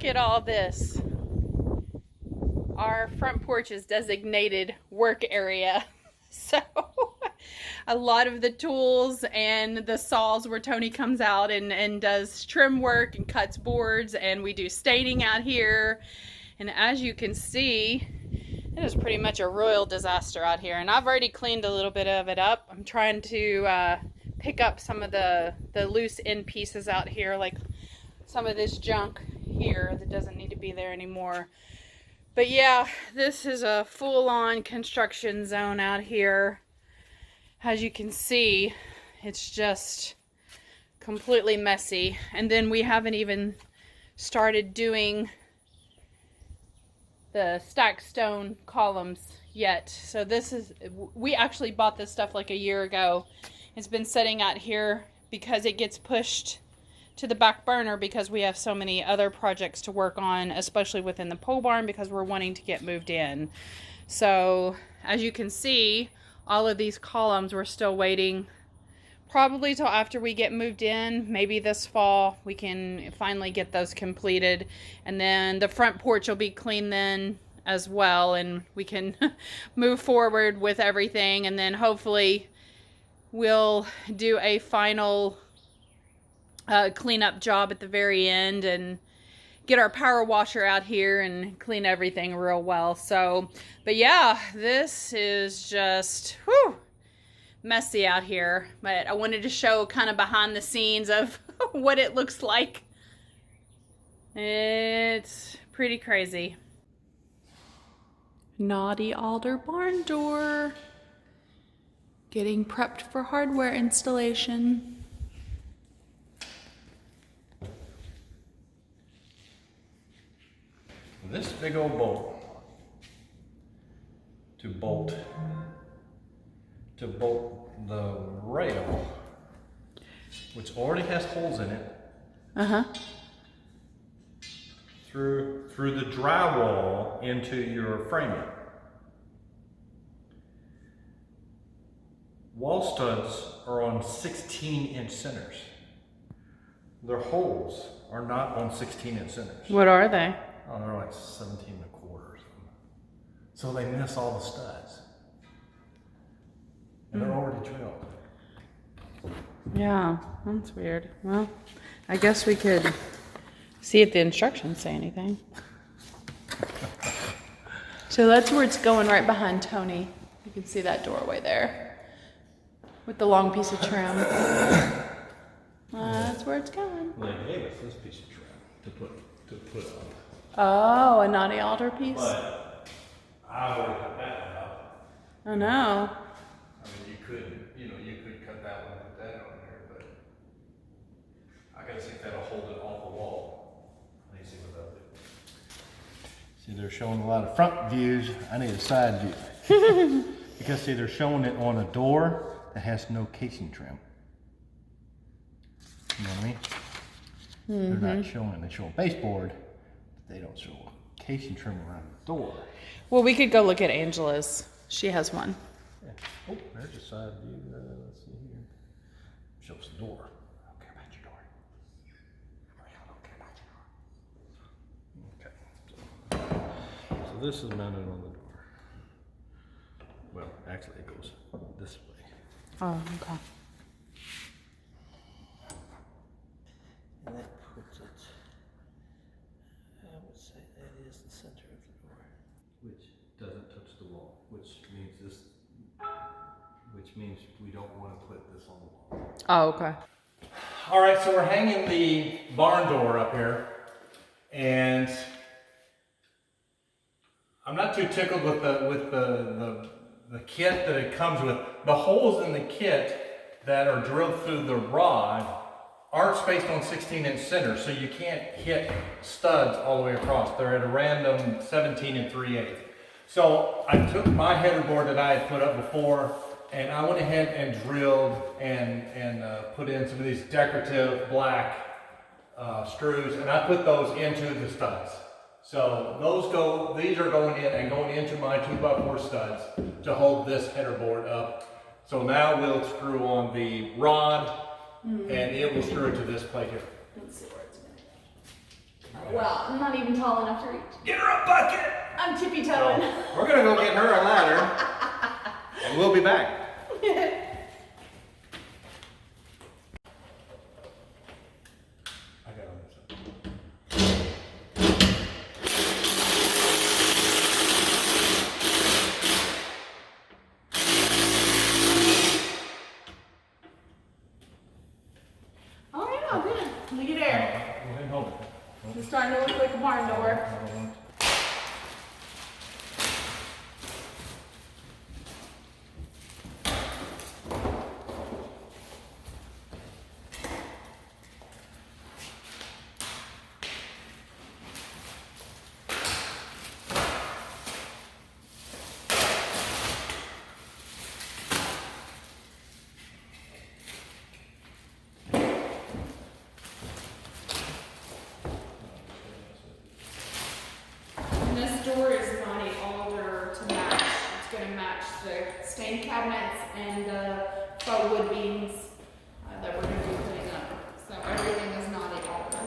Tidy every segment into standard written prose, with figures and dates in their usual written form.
look at all this. Our front porch is designated work area. So a lot of the tools and the saws where Tony comes out and does trim work and cuts boards, and we do staining out here. And as you can see, it is pretty much a royal disaster out here. And I've already cleaned a little bit of it up. I'm trying to pick up some of the loose end pieces out here, like some of this junk here that doesn't need to be there anymore. But yeah, this is a full-on construction zone out here. As you can see, it's just completely messy. And then we haven't even started doing the stacked stone columns yet. So this is, we actually bought this stuff like a year ago. It's been sitting out here because it gets pushed to the back burner because we have so many other projects to work on, especially within the pole barn, because we're wanting to get moved in. So as you can see, all of these columns we're still waiting probably till after we get moved in. Maybe this fall we can finally get those completed, and then the front porch will be clean then as well, and we can move forward with everything. And then hopefully we'll do a final cleanup job at the very end and get our power washer out here and clean everything real well. So, but yeah, this is just messy out here. But I wanted to show kind of behind the scenes of what it looks like. It's pretty crazy. Naughty alder barn door. Getting prepped for hardware installation. This big old bolt to bolt the rail, which already has holes in it, through the drywall into your framing. Wall studs are on 16-inch centers. Their holes are not on 16-inch centers. What are they? Oh, they're like 17 and a quarter or something. So they miss all the studs. And they're already drilled. Yeah, that's weird. Well, I guess we could see if the instructions say anything. So that's where it's going, right behind Tony. You can see that doorway there with the long piece of trim. That's where it's going. They gave us this piece of trim to put on. Oh, a naughty alder piece? But I already cut that one out. Oh no. I mean, you could cut that one and put that on there, but I gotta see if that'll hold it off the wall. Let me see what that'll do. See, they're showing a lot of front views. I need a side view. Because see, they're showing it on a door that has no casing trim. You know what I mean? They're not showing, they show a baseboard. They don't show a casing trim around the door. Well, we could go look at Angela's. She has one. Yeah. Oh, there's a side view. Let's see here. Shows the door. I don't care about your door. I don't care about your door. Okay. So this is mounted on the door. Well, actually it goes this way. Oh, okay. And that puts it, I would say that is the center of the door. Which doesn't touch the wall, which means we don't want to put this on the wall. Oh, okay. All right, so we're hanging the barn door up here, and I'm not too tickled with the kit that it comes with. The holes in the kit that are drilled through the rod aren't spaced on 16-inch centers, so you can't hit studs all the way across. They're at a random 17 3/8. So I took my header board that I had put up before, and I went ahead and drilled and put in some of these decorative black screws, and I put those into the studs. So these are going in and going into my 2x4 studs to hold this header board up. So now we'll screw on the rod, and it will screw it to this plate here. Let's see where it's going. Well, I'm not even tall enough to reach. Get her a bucket! I'm tippy-toeing. So, we're gonna go get her a ladder, and we'll be back. I got on this side. Oh yeah, good. Look at there. Go ahead and hold it. It's starting to look like a barn door. I don't want to. And this door is not an alder to match. It's going to match the stained cabinets and the faux wood beams that we're going to be putting up. So everything is not an alder.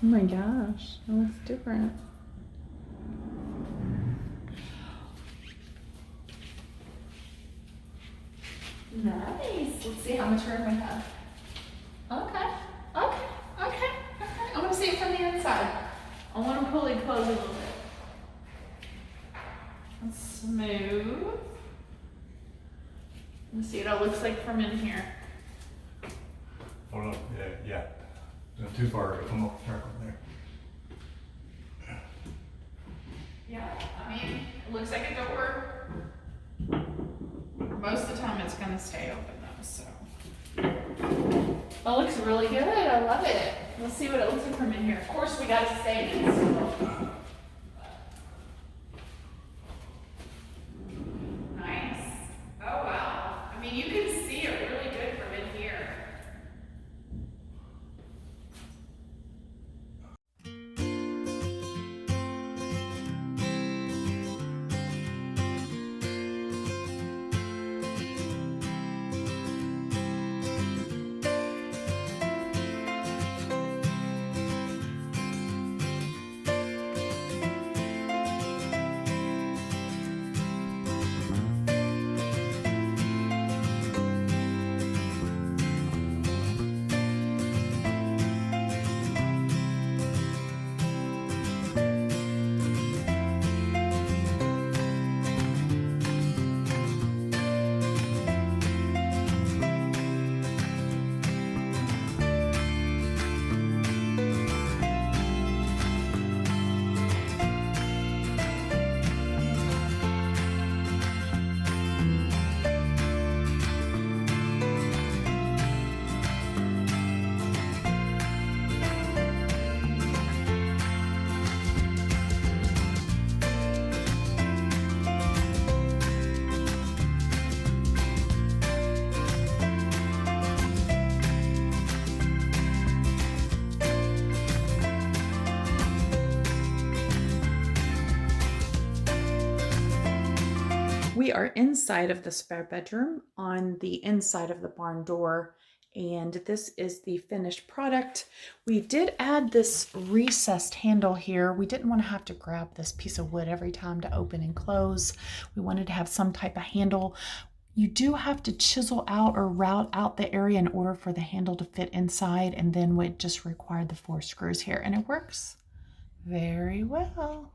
Oh my gosh, it looks different. Nice. Let's see how much room we have. Okay. I want to see it from the inside. I want to pull it close a little bit. That's smooth. Let's see what it looks like from in here. Hold on. Yeah. Not too far. Come on, right there. Yeah, I mean, it looks like a door. Most of the time it's gonna stay open though, so. That looks really good, I love it. Let's see what it looks like from in here. Of course, we gotta stay in it, so. Nice. Oh wow. I mean, you can see it really good from in here. We are inside of the spare bedroom on the inside of the barn door, and this is the finished product. We did add this recessed handle here. We didn't want to have to grab this piece of wood every time to open and close. We wanted to have some type of handle. You do have to chisel out or route out the area in order for the handle to fit inside, and then we just required the 4 screws here, and it works very well.